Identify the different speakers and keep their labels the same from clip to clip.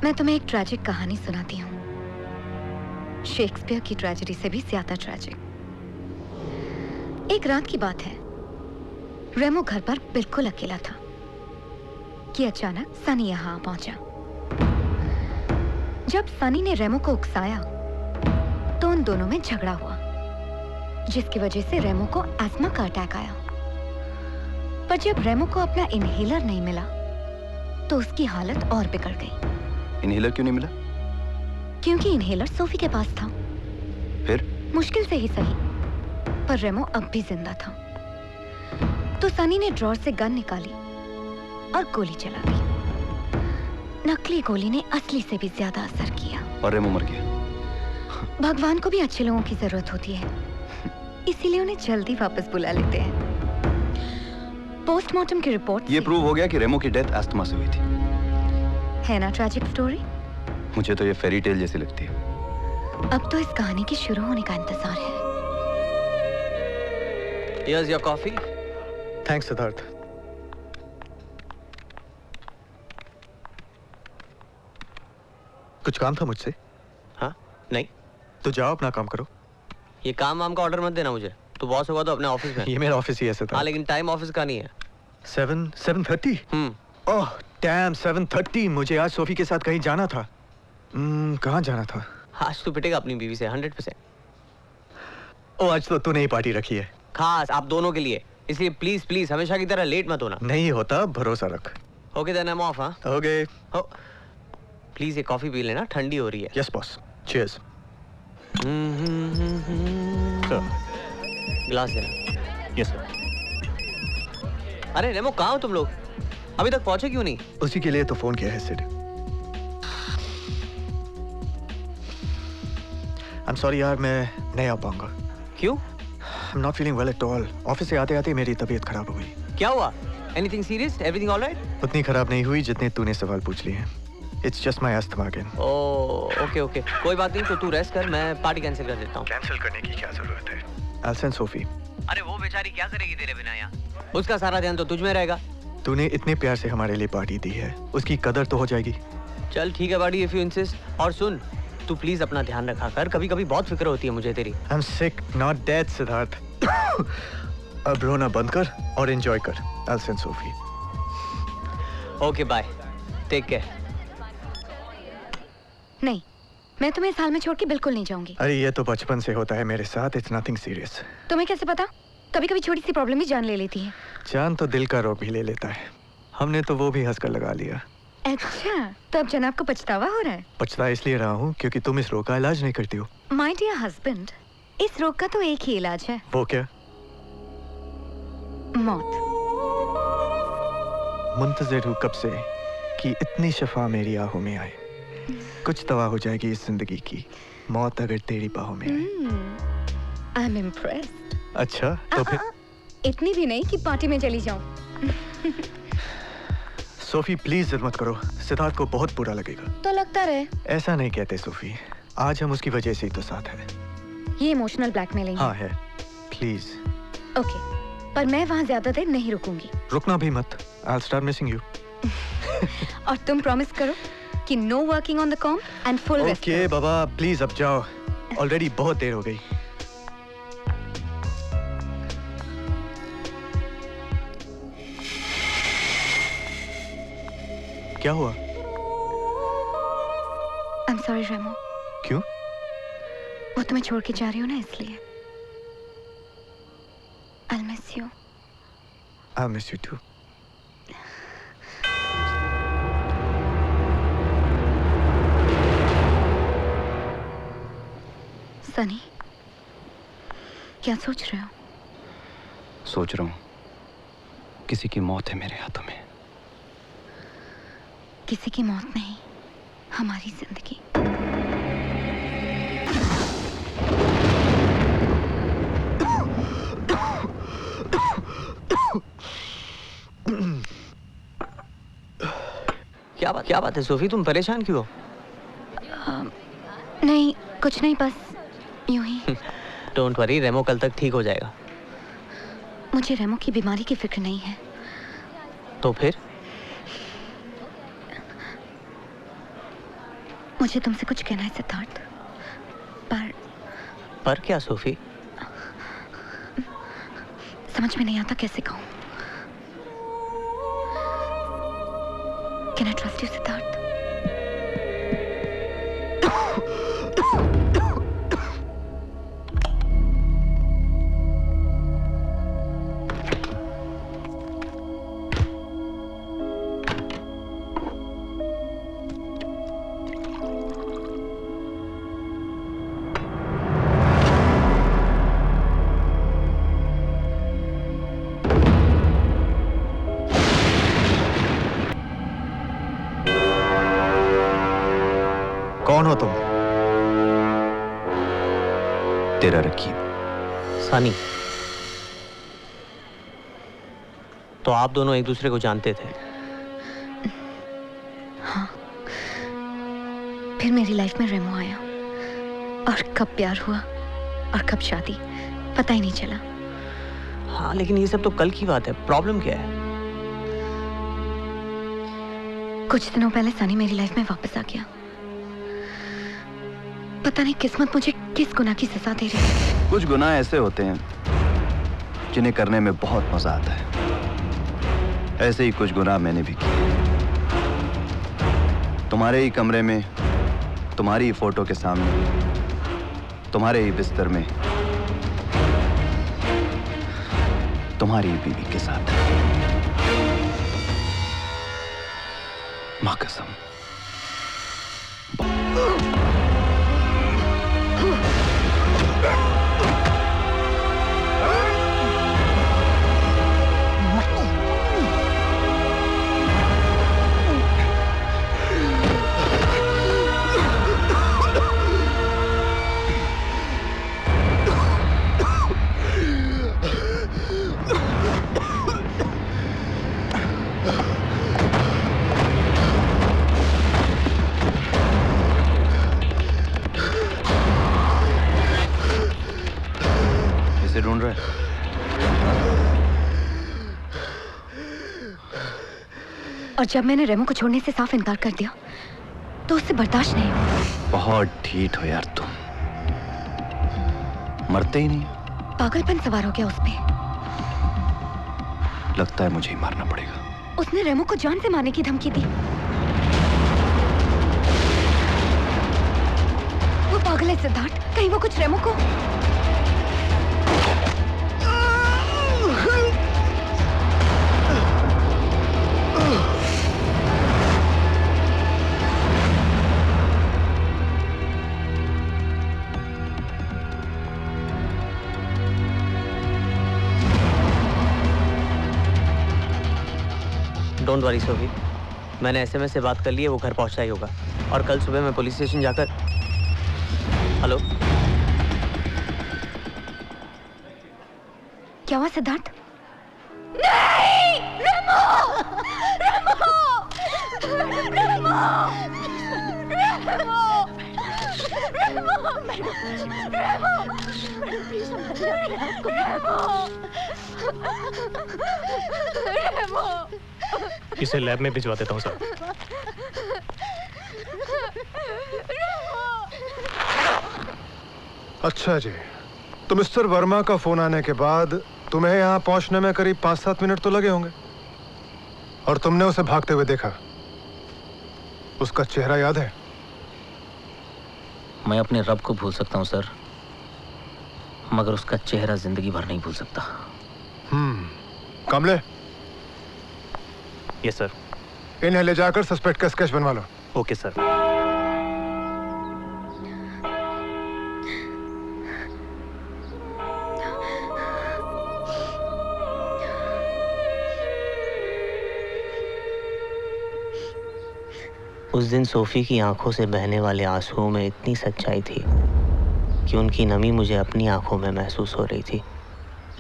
Speaker 1: मैं तुम्हें एक ट्रैजिक कहानी सुनाती हूँ, शेक्सपियर की ट्रेजेडी से भी ज्यादा ट्रैजिक। एक रात की बात है, रेमो घर पर बिल्कुल अकेला था कि अचानक सनी यहाँ पहुंचा। जब सनी ने रेमो को उकसाया तो उन दोनों में झगड़ा हुआ, जिसकी वजह से रेमो को अस्थमा का अटैक आया। पर जब रेमो को अपना इनहेलर नहीं मिला तो उसकी हालत और बिगड़ गई।
Speaker 2: इनहेलर क्यों नहीं मिला?
Speaker 1: क्योंकि इनहेलर सोफी के पास था।
Speaker 2: फिर?
Speaker 1: मुश्किल से ही सही, पर रेमो अब भी जिंदा था। तो सनी ने ड्रॉर से गन निकाली और गोली चला दी। नकली गोली ने असली से भी ज्यादा असर किया
Speaker 2: और रेमो मर गया।
Speaker 1: भगवान को भी अच्छे लोगों की जरूरत होती है, इसीलिए उन्हें जल्दी वापस बुला लेते हैं। पोस्टमार्टम की रिपोर्ट
Speaker 2: ये प्रूव हो गया कि रेमो की डेथ अस्थमा से हुई थी।
Speaker 1: है ना ट्रैजिक स्टोरी?
Speaker 2: मुझे तो ये फेरी टेल जैसी लगती है।
Speaker 1: अब तो इस कहानी के शुरू होने का इंतजार है।
Speaker 3: Here's your coffee.
Speaker 4: Thanks, Siddharth. कुछ काम था मुझसे?
Speaker 3: हाँ? नहीं।
Speaker 4: तो जाओ अपना काम करो।
Speaker 3: ये काम वाम का ऑर्डर मत देना मुझे। तू बॉस होगा तो अपने ऑफिस में।
Speaker 4: ये मेरा ऑफिस ही है सिद्धार्थ।
Speaker 3: हाँ, लेकिन टाइम ऑफिस का नहीं है।
Speaker 4: 7:30? Oh damn, 7:30। मुझे आज सोफी के साथ कहीं जाना था। कहाँ जाना था?
Speaker 3: आज तू पिटेगा अपनी बीवी से 100%।
Speaker 4: ओ, आज तो तूने ही पार्टी रखी है।
Speaker 3: खास आप दोनों के लिए, इसलिए प्लीज प्लीज हमेशा की तरह लेट मत होना।
Speaker 4: नहीं होता, भरोसा रख।
Speaker 3: Okay then I am off. हाँ
Speaker 4: ओके।
Speaker 3: प्लीज ये कॉफी पी लेना, ठंडी हो रही है।
Speaker 4: Yes boss, cheers.
Speaker 3: गिलास देना।
Speaker 4: Yes sir.
Speaker 3: अरे रेमो, कहाँ हो तुम लोग? अभी तक पहुंचे क्यों नहीं?
Speaker 4: उसी के लिए तो फोन किया है सिड। आई एम सॉरी यार, मैं नहीं आ पाऊंगा।
Speaker 3: क्यों?
Speaker 4: I am not feeling well at all. Office से आते आते मेरी तबीयत खराब हो गई।
Speaker 3: क्या हुआ? Anything serious? Everything alright?
Speaker 4: उतनी खराब नहीं हुई जितने तूने सवाल पूछ लिए हैं। It's just my asthma again.
Speaker 3: Okay okay, कोई बात नहीं, तो तू रेस्ट कर, मैं पार्टी कैंसिल कर देता हूँ।
Speaker 4: कैंसिल करने की क्या जरूरत है? I'll send Sophie.
Speaker 3: अरे वो बेचारी क्या करेगी तेरे बिना यहाँ? उसका सारा ध्यान तो तुझ में रहेगा।
Speaker 4: तूने इतने प्यार से हमारे लिए पार्टी दी है, उसकी कदर तो हो जाएगी।
Speaker 3: चल ठीक है बाड़ी, इफ यू इंसिस्ट। और सुन, तू प्लीज अपना ध्यान रखा कर, कभी कभी बहुत फिक्र होती है मुझे तेरी।
Speaker 4: I'm sick, not dead, Siddharth. अब रोना बंद कर और एंजॉय कर। I'll send Sophie.
Speaker 3: Okay bye, take care.
Speaker 1: नहीं, मैं तुम्हें इस हाल में छोड़ के बिल्कुल नहीं जाऊंगी।
Speaker 4: अरे ये तो बचपन से होता है मेरे साथ, इट्स नथिंग सीरियस।
Speaker 1: तुम्हें कैसे पता? कभी कभी छोटी सी प्रॉब्लम ही जान ले लेती है।
Speaker 4: जान तो दिल का रोग भी ले लेता है। हमने तो वो भी हंसकर लगा लिया।
Speaker 1: अच्छा, तो अब जनाब को पछतावा हो रहा है?
Speaker 4: पछता इसलिए रहा हूँ क्योंकि तुम इस रोग का इलाज नहीं करती हो।
Speaker 1: माय डियर हस्बैंड, इस रोग का तो एक ही इलाज है।
Speaker 4: वो क्या?
Speaker 1: मौत।
Speaker 4: मुंतज़िर हूँ कब से कि इतनी शफा मेरी आहों में आए। कुछ दवा हो जाएगी इस जिंदगी की, मौत अगर तेरी बाहों में आए।
Speaker 1: I am impressed.
Speaker 4: अच्छा तो फिर?
Speaker 1: इतनी भी नहीं कि पार्टी में चली जाऊं।
Speaker 4: सोफी प्लीज जिद मत करो, सिद्धार्थ को बहुत बुरा लगेगा।
Speaker 1: तो लगता रहे।
Speaker 4: ऐसा नहीं कहते सोफी, आज हम उसकी वजह से ही तो साथ हैं।
Speaker 1: ये इमोशनल ब्लैकमेलिंग
Speaker 4: हाँ है, प्लीज।
Speaker 1: ओके, पर मैं वहाँ ज्यादा देर नहीं रुकूंगी।
Speaker 4: रुकना भी मत, I'll start missing you।
Speaker 1: और तुम प्रॉमिस करो कि no working on the com and full rest.
Speaker 4: Okay Baba please अब जाओ, ऑलरेडी बहुत देर हो गई। क्या हुआ?
Speaker 1: आई एम सॉरी रेमो।
Speaker 4: क्यों?
Speaker 1: वो तुम्हें छोड़ के जा रही हो ना, इसलिए। I'll miss you।
Speaker 4: I'll miss you too।
Speaker 1: Sunny, क्या सोच रहे हो?
Speaker 2: सोच रहा हूँ किसी की मौत है मेरे हाथों में।
Speaker 1: किसी की मौत नहीं, हमारी जिंदगी।
Speaker 3: क्या बात है सोफी, तुम परेशान क्यों हो?
Speaker 1: नहीं, कुछ नहीं, बस यूं ही।
Speaker 3: डोंट वरी, रेमो कल तक ठीक हो जाएगा।
Speaker 1: मुझे रेमो की बीमारी की फिक्र नहीं है।
Speaker 3: तो फिर?
Speaker 1: मुझे तुमसे कुछ कहना है सिद्धार्थ,
Speaker 3: पर क्या सोफी?
Speaker 1: समझ में नहीं आता कैसे कहूं। Can I trust you, Siddharth?
Speaker 4: कौन हो तुम?
Speaker 2: तेरा रकीब।
Speaker 3: सानी, तो आप दोनों एक दूसरे को जानते थे?
Speaker 1: हाँ, फिर मेरी लाइफ में रेमो आया और कब प्यार हुआ और कब शादी पता ही नहीं चला।
Speaker 3: हाँ, लेकिन ये सब तो कल की बात है। प्रॉब्लम क्या है?
Speaker 1: कुछ दिनों पहले सनी मेरी लाइफ में वापस आ गया। पता नहीं किस्मत मुझे किस गुनाह की सजा दे रही है।
Speaker 2: कुछ गुनाह ऐसे होते हैं जिन्हें करने में बहुत मजा आता है। ऐसे ही कुछ गुनाह मैंने भी किए। तुम्हारे ही कमरे में, तुम्हारी ही फोटो के सामने, तुम्हारे ही बिस्तर में, तुम्हारी ही बीवी के साथ। मां कसम। इसे ढूंढ रहा है?
Speaker 1: और जब मैंने रेमो को छोड़ने से साफ इनकार कर दिया तो उससे बर्दाश्त नहीं हुआ।
Speaker 2: बहुत ढीठ हो यार तुम। मरते ही नहीं।
Speaker 1: पागलपन सवार हो गया उस पे।
Speaker 2: लगता है मुझे ही मारना पड़ेगा।
Speaker 1: उसने रेमो को जान से मारने की धमकी दी। वो पागल है सिद्धार्थ। कहीं वो कुछ रेमो को।
Speaker 3: डोंट वरी सोफी, मैंने एसएमएस से बात कर ली है। वो घर पहुंचता ही होगा। और कल सुबह मैं पुलिस स्टेशन जाकर। हेलो,
Speaker 1: क्या हुआ सिद्धार्थ? नहीं! रेमो! रेमो! रेमो!
Speaker 5: इसे लैब में भिजवा देता हूँ सर।
Speaker 6: अच्छा जी, तो मिस्टर वर्मा का फोन आने के बाद तुम्हें यहाँ पहुँचने में करीब 5-7 मिनट तो लगे होंगे, और तुमने उसे भागते हुए देखा। उसका चेहरा याद है?
Speaker 7: मैं अपने रब को भूल सकता हूँ सर, मगर उसका चेहरा जिंदगी भर नहीं भूल सकता।
Speaker 6: कामले,
Speaker 5: यस सर।
Speaker 6: इन्हें ले जाकर सस्पेक्ट का स्केच बनवा लो।
Speaker 5: Okay sir.
Speaker 3: उस दिन सोफी की आंखों से बहने वाले आंसुओं में इतनी सच्चाई थी कि उनकी नमी मुझे अपनी आंखों में महसूस हो रही थी।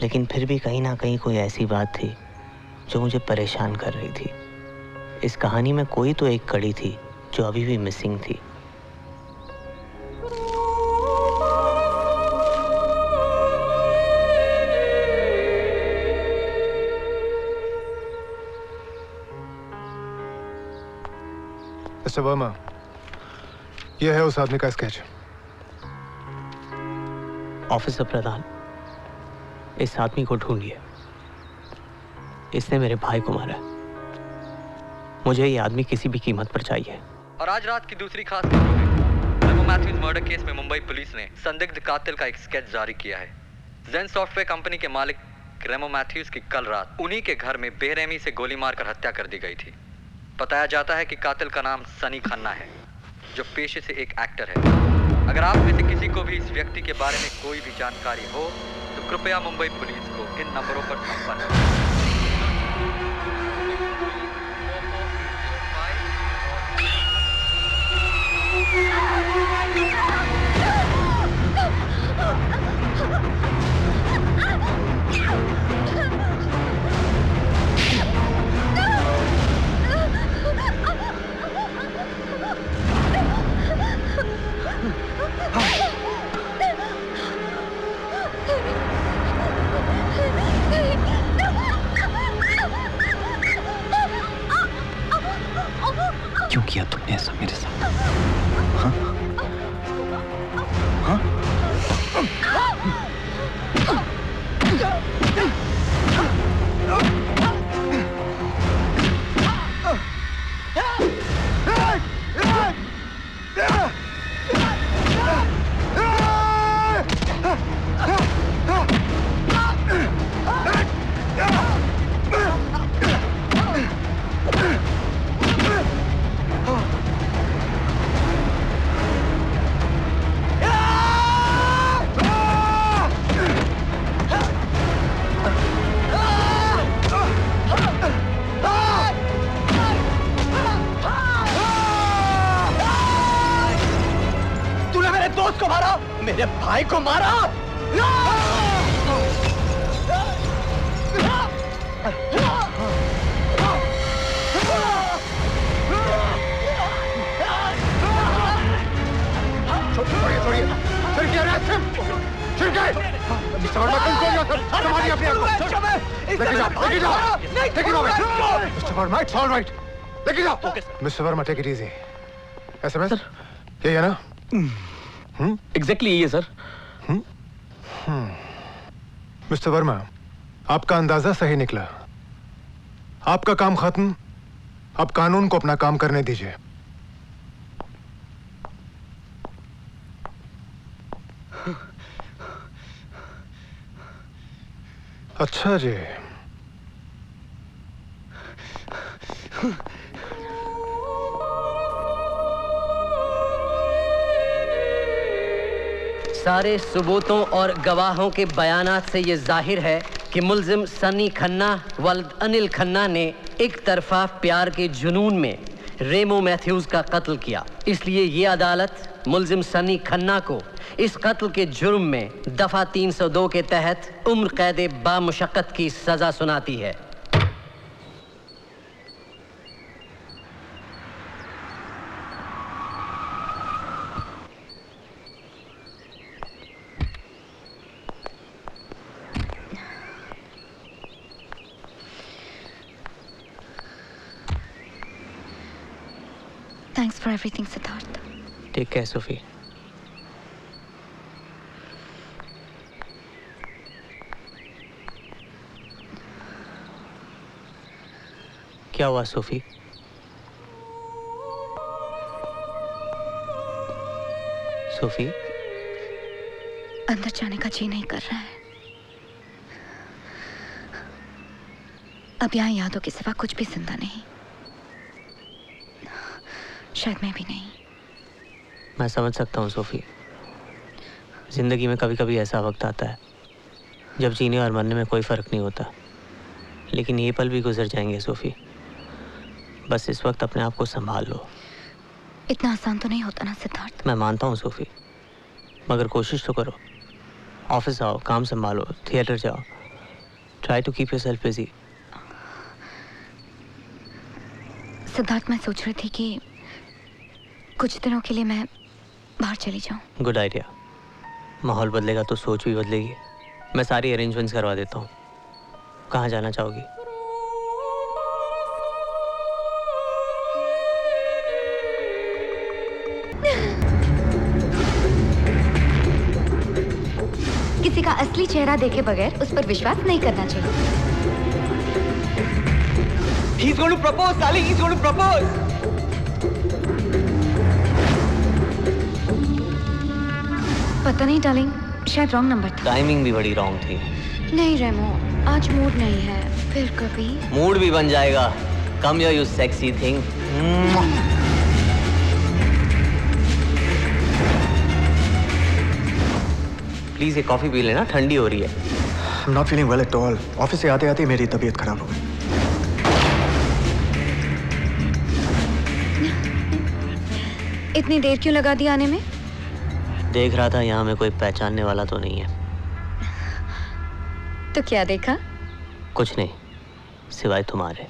Speaker 3: लेकिन फिर भी कहीं ना कहीं कोई ऐसी बात थी जो मुझे परेशान कर रही थी। इस कहानी में कोई तो एक कड़ी थी जो अभी भी मिसिंग थी।
Speaker 6: मिस्टर वर्मा, यह है उस आदमी का स्केच।
Speaker 3: ऑफिसर प्रधान, इस आदमी को ढूंढिए। इसने मेरे भाई को मारा है। मुझे ये आदमी किसी भी कीमत पर चाहिए।
Speaker 8: और आज रात की दूसरी खास खबरों में रेमो मैथ्यूज मर्डर केस में मुंबई पुलिस ने संदिग्ध कातिल का एक स्केच जारी किया है। जेन सॉफ्टवेयर कंपनी के मालिक रेमो मैथ्यूज की कल रात उन्हीं के घर में बेरहमी से गोली मारकर हत्या कर दी गई थी। बताया जाता है कि कातिल का नाम सनी खन्ना है, जो पेशे से एक एक्टर है। अगर आप में से किसी को भी इस व्यक्ति के बारे में कोई भी जानकारी हो तो कृपया मुंबई पुलिस को इन नंबरों पर संपर्क करें।
Speaker 2: क्यों किया तुमने ऐसा मेरे साथ? हाँ? हाँ?
Speaker 3: दोस्त को मारा, मेरे भाई को मारा।
Speaker 6: Mister Verma, take it easy. SMS ये है ना?
Speaker 5: एग्जैक्टली ये सर।
Speaker 6: मिस्टर वर्मा, आपका अंदाजा सही निकला। आपका काम खत्म, अब कानून को अपना काम करने दीजिए। अच्छा जी।
Speaker 9: सारे सबूतों और गवाहों के बयानात से ये जाहिर है कि मुल्जिम सनी खन्ना वल्द अनिल खन्ना ने एक तरफा प्यार के जुनून में रेमो मैथ्यूज का कत्ल किया। इसलिए ये अदालत मुल्जिम सनी खन्ना को इस कत्ल के जुर्म में दफा 302 के तहत उम्र कैद बामुशक्कत की सजा सुनाती है।
Speaker 1: Thanks for everything, Siddharth.
Speaker 3: Take care, Sophie. क्या हुआ सोफी? सोफी?
Speaker 1: अंदर जाने का जी नहीं कर रहा है। अब यहाँ यादों के सिवा कुछ भी जिंदा नहीं, शायद मैं भी नहीं।
Speaker 3: मैं समझ सकता हूँ सोफी। जिंदगी में कभी कभी ऐसा वक्त आता है जब जीने और मरने में कोई फर्क नहीं होता, लेकिन ये पल भी गुजर जाएंगे सोफी। बस इस वक्त अपने आप को संभाल लो।
Speaker 1: इतना आसान तो नहीं होता ना सिद्धार्थ।
Speaker 3: मैं मानता हूँ सोफी, मगर कोशिश तो करो। ऑफिस आओ, काम संभालो, थिएटर जाओ। Try to keep yourself busy.
Speaker 1: Siddharth, मैं सोच रही थी कि कुछ दिनों के लिए मैं बाहर चली जाऊं।
Speaker 3: Good idea. माहौल बदलेगा तो सोच भी बदलेगी। मैं सारी अरेंजमेंट्स करवा देता हूँ। कहाँ जाना चाहोगी?
Speaker 1: किसी का असली चेहरा देखे बगैर उस पर विश्वास नहीं करना चाहिए।
Speaker 3: He's going to propose, darling. He's going to propose.
Speaker 1: पता नहीं डार्लिंग, शायद रॉन्ग नंबर था।
Speaker 3: टाइमिंग भी बड़ी रॉन्ग थी।
Speaker 1: नहीं रेमो, आज मूड नहीं है, फिर कभी।
Speaker 3: मूड भी बन जाएगा। Come here, you sexy thing. Please ये कॉफी पी लेना, ठंडी हो रही है।
Speaker 4: I'm not feeling well at all. Office से आते आते मेरी तबीयत खराब हो गई।
Speaker 1: इतनी देर क्यों लगा दी आने में?
Speaker 3: देख रहा था यहाँ में कोई पहचानने वाला तो नहीं है।
Speaker 1: तो क्या देखा?
Speaker 3: कुछ नहीं, सिवाय तुम्हारे।